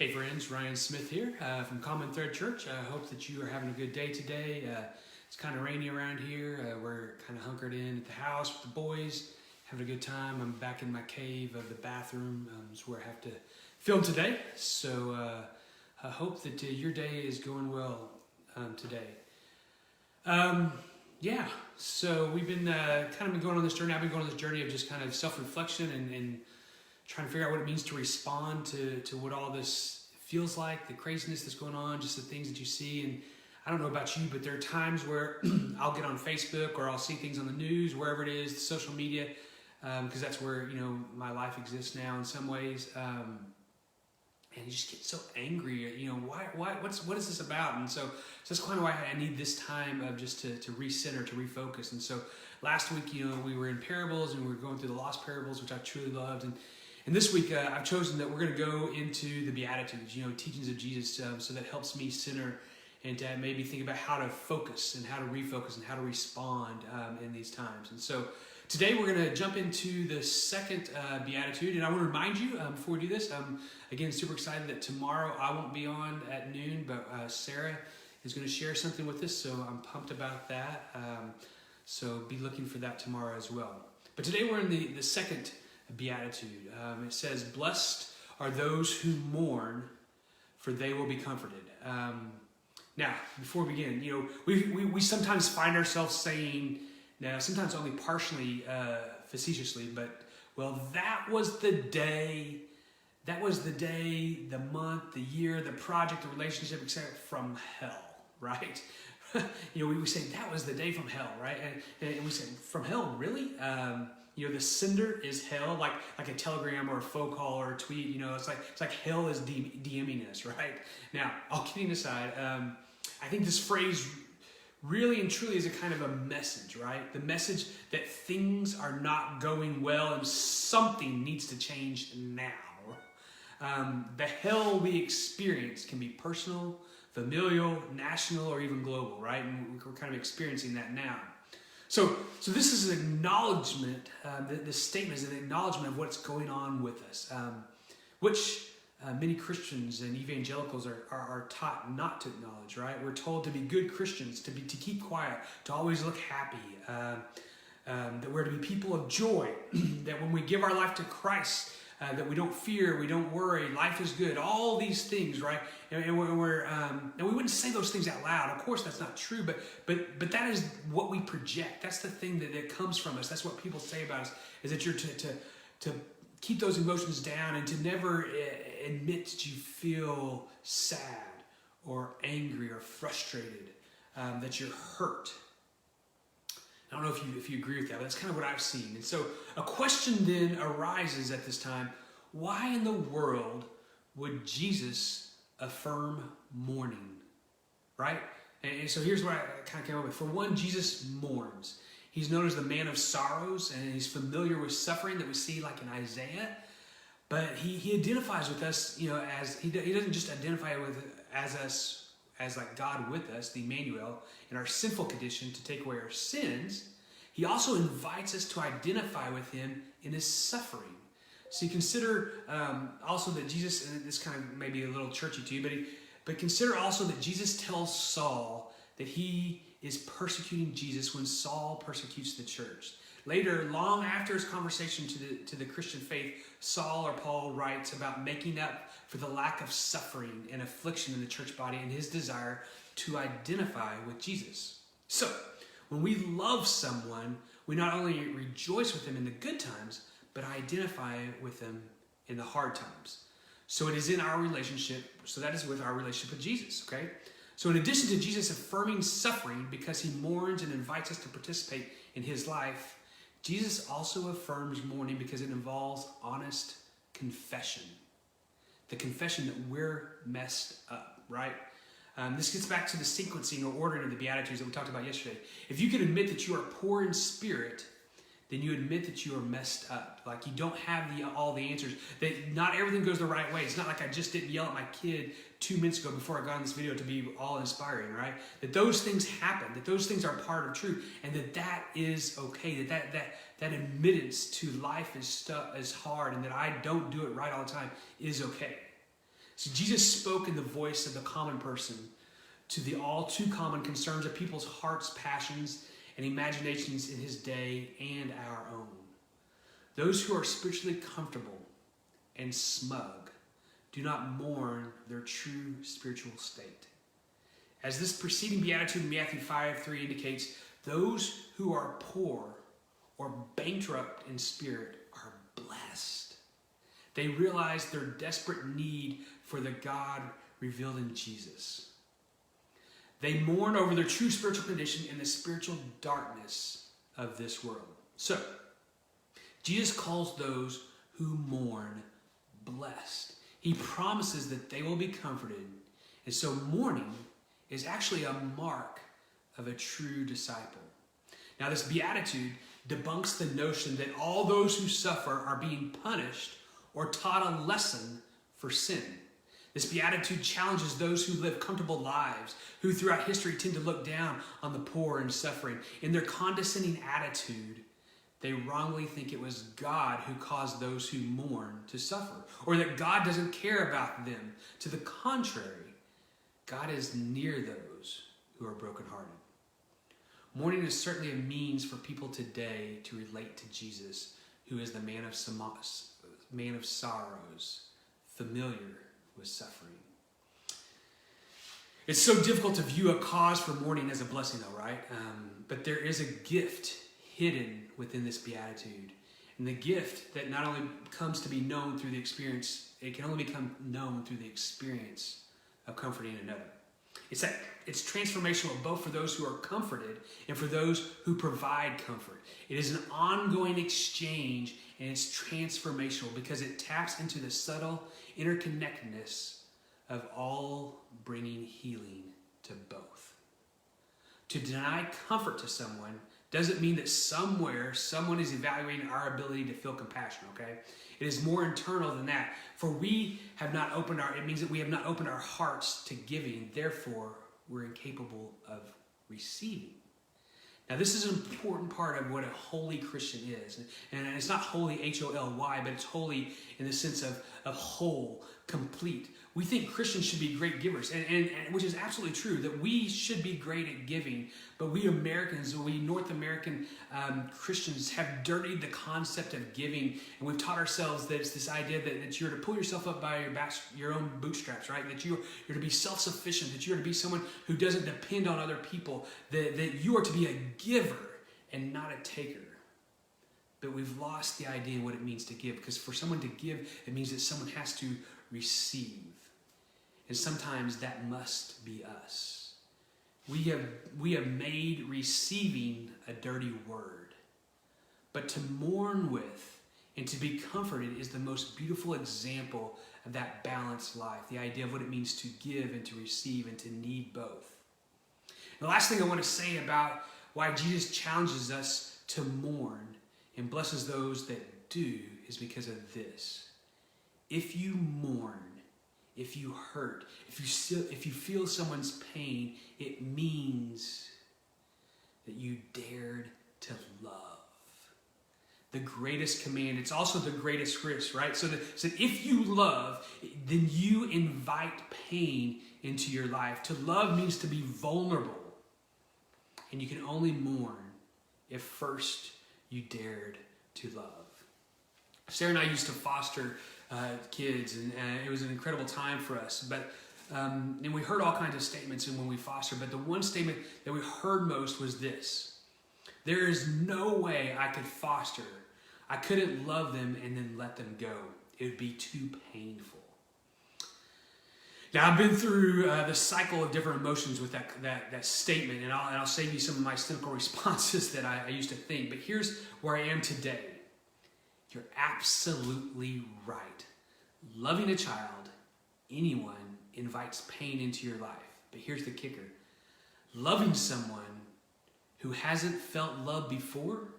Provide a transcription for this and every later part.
Hey friends, Ryan Smith here from Common Thread Church. I hope that you are having a good day today. It's kind of rainy around here. We're kind of hunkered in at the house with the boys, having a good time. I'm back in my cave of the bathroom. It's where I have to film today. So I hope that your day is going well today. So we've been been going on this journey. I've been going on this journey of just kind of self-reflection and trying to figure out what it means to respond to what all this feels like, the craziness that's going on, just the things that you see. And I don't know about you, but there are times where I'll get on Facebook or I'll see things on the news, wherever it is, social media, because that's where, my life exists now in some ways. And you just get so angry, what is this about? And so that's kind of why I need this time of just to recenter, to refocus. And so last week, we were in parables and we were going through the lost parables, which I truly loved. And this week, I've chosen that we're going to go into the Beatitudes, teachings of Jesus, so that helps me center and to maybe think about how to focus and how to refocus and how to respond in these times. And so today we're going to jump into the second Beatitude. And I want to remind you, before we do this, again, super excited that tomorrow I won't be on at noon, but Sarah is going to share something with us, so I'm pumped about that. So be looking for that tomorrow as well. But today we're in the second Beatitude. It says, "Blessed are those who mourn, for they will be comforted." Now, before we begin, we sometimes find ourselves saying, now sometimes only partially facetiously, but that was the day, the month, the year, the project, the relationship, etc. from hell, right? We say that was the day from hell, right? And we say, from hell, really? The sender is hell, like a telegram or a phone call or a tweet. It's like hell is DMing us, right? Now, all kidding aside, I think this phrase really and truly is a kind of a message, right? The message that things are not going well and something needs to change now. The hell we experience can be personal, familial, national, or even global, right? And we're kind of experiencing that now. So this is an acknowledgement, this statement is an acknowledgement of what's going on with us, which many Christians and evangelicals are taught not to acknowledge, right? We're told to be good Christians, to keep quiet, to always look happy, that we're to be people of joy, that when we give our life to Christ, that we don't fear, we don't worry, life is good, all these things, right? And we wouldn't say those things out loud. Of course, that's not true, but that is what we project. That's the thing that comes from us. That's what people say about us, is that you're to keep those emotions down and to never admit that you feel sad or angry or frustrated, that you're hurt. I don't know if you agree with that, but that's kind of what I've seen. And so a question then arises at this time: why in the world would Jesus affirm mourning, right? And so here's what I kind of came up with. For one, Jesus mourns. He's known as the man of sorrows, and he's familiar with suffering that we see like in Isaiah. But he identifies with us, as he doesn't just identify as like God with us, the Emmanuel, in our sinful condition to take away our sins. He also invites us to identify with him in his suffering. So you consider also that Jesus, and this kind of may be a little churchy to you, but consider also that Jesus tells Saul that he is persecuting Jesus when Saul persecutes the church. Later, long after his conversation to the Christian faith, Saul or Paul writes about making up for the lack of suffering and affliction in the church body and his desire to identify with Jesus. So, when we love someone, we not only rejoice with them in the good times, but identify with them in the hard times. So it is in our relationship, so that is with our relationship with Jesus, okay? So in addition to Jesus affirming suffering because he mourns and invites us to participate in his life, Jesus also affirms mourning because it involves honest confession. The confession that we're messed up, right? This gets back to the sequencing or ordering of the Beatitudes that we talked about yesterday. If you can admit that you are poor in spirit, then you admit that you are messed up. Like you don't have all the answers. That not everything goes the right way. It's not like I just didn't yell at my kid 2 minutes ago before I got on this video to be all inspiring, right? That those things happen. That those things are part of truth, and that is okay. That admittance to life is hard, and that I don't do it right all the time is okay. See, Jesus spoke in the voice of the common person to the all too common concerns of people's hearts, passions, and imaginations in his day and our own. Those who are spiritually comfortable and smug do not mourn their true spiritual state. As this preceding beatitude in Matthew 5:3 indicates, those who are poor or bankrupt in spirit are blessed. They realize their desperate need for the God revealed in Jesus. They mourn over their true spiritual condition in the spiritual darkness of this world. So, Jesus calls those who mourn blessed. He promises that they will be comforted. And so mourning is actually a mark of a true disciple. Now, this beatitude debunks the notion that all those who suffer are being punished or taught a lesson for sin. This beatitude challenges those who live comfortable lives, who throughout history tend to look down on the poor and suffering. In their condescending attitude, they wrongly think it was God who caused those who mourn to suffer, or that God doesn't care about them. To the contrary, God is near those who are brokenhearted. Mourning is certainly a means for people today to relate to Jesus, who is the man of sorrows, familiar with suffering. It's so difficult to view a cause for mourning as a blessing, though, right? But there is a gift hidden within this beatitude. And the gift that not only comes to be known through the experience, it can only become known through the experience of comforting another. It's transformational both for those who are comforted and for those who provide comfort. It is an ongoing exchange, and it's transformational because it taps into the subtle interconnectedness of all bringing healing to both. To deny comfort to someone doesn't mean that somewhere someone is evaluating our ability to feel compassion, okay? It is more internal than that. For we have not opened it means that we have not opened our hearts to giving, therefore we're incapable of receiving. Now, this is an important part of what a holy Christian is. And it's not holy, H-O-L-Y, but it's holy in the sense of whole, complete. We think Christians should be great givers, and which is absolutely true, that we should be great at giving. But we Americans, we North American Christians have dirtied the concept of giving, and we've taught ourselves that it's this idea that you're to pull yourself up by your own bootstraps, right? That you're to be self-sufficient, that you're to be someone who doesn't depend on other people, that you are to be a giver and not a taker. But we've lost the idea of what it means to give, because for someone to give, it means that someone has to receive. And sometimes that must be us. We have made receiving a dirty word. But to mourn with and to be comforted is the most beautiful example of that balanced life. The idea of what it means to give and to receive and to need both. The last thing I want to say about why Jesus challenges us to mourn and blesses those that do is because of this. If you mourn, if you hurt, if you feel someone's pain, it means that you dared to love. The greatest command, it's also the greatest risk, right? So if you love, then you invite pain into your life. To love means to be vulnerable. And you can only mourn if first you dared to love. Sarah and I used to foster kids, and it was an incredible time for us. But and we heard all kinds of statements when we fostered, but the one statement that we heard most was this: there is no way I could foster. I couldn't love them and then let them go. It would be too painful. Now, I've been through the cycle of different emotions with that statement, and I'll save you some of my cynical responses that I used to think. But here's where I am today. You're absolutely right. Loving a child, anyone, invites pain into your life. But here's the kicker. Loving someone who hasn't felt love before,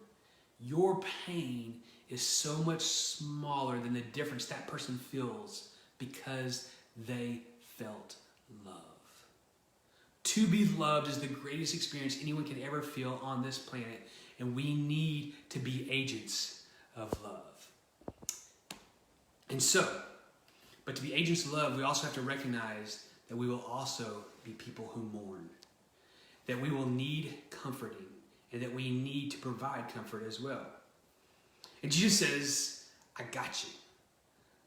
your pain is so much smaller than the difference that person feels because they felt love. To be loved is the greatest experience anyone can ever feel on this planet, and we need to be agents of love. And so, But to be agents of love, we also have to recognize that we will also be people who mourn, that we will need comforting, and that we need to provide comfort as well. And Jesus says, I got you.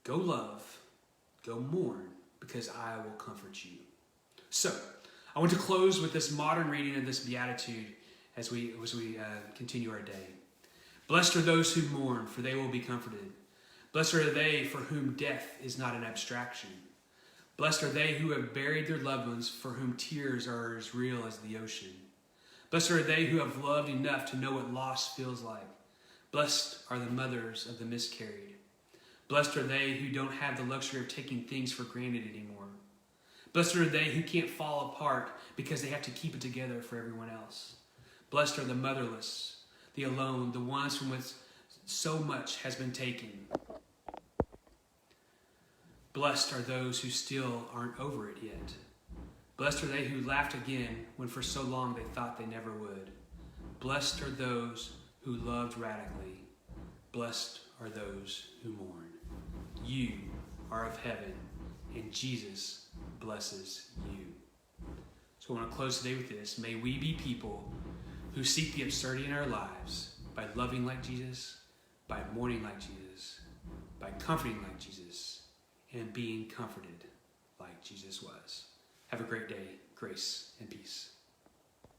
Go love, go mourn, because I will comfort you. So, I want to close with this modern reading of this beatitude as we continue our day. Blessed are those who mourn, for they will be comforted. Blessed are they for whom death is not an abstraction. Blessed are they who have buried their loved ones, for whom tears are as real as the ocean. Blessed are they who have loved enough to know what loss feels like. Blessed are the mothers of the miscarried. Blessed are they who don't have the luxury of taking things for granted anymore. Blessed are they who can't fall apart because they have to keep it together for everyone else. Blessed are the motherless, the alone, the ones from which so much has been taken. Blessed are those who still aren't over it yet. Blessed are they who laughed again when for so long they thought they never would. Blessed are those who loved radically. Blessed are those who mourn. You are of heaven, and Jesus blesses you. So I want to close today with this. May we be people who seek the absurdity in our lives by loving like Jesus, by mourning like Jesus, by comforting like Jesus, and being comforted like Jesus was. Have a great day. Grace and peace.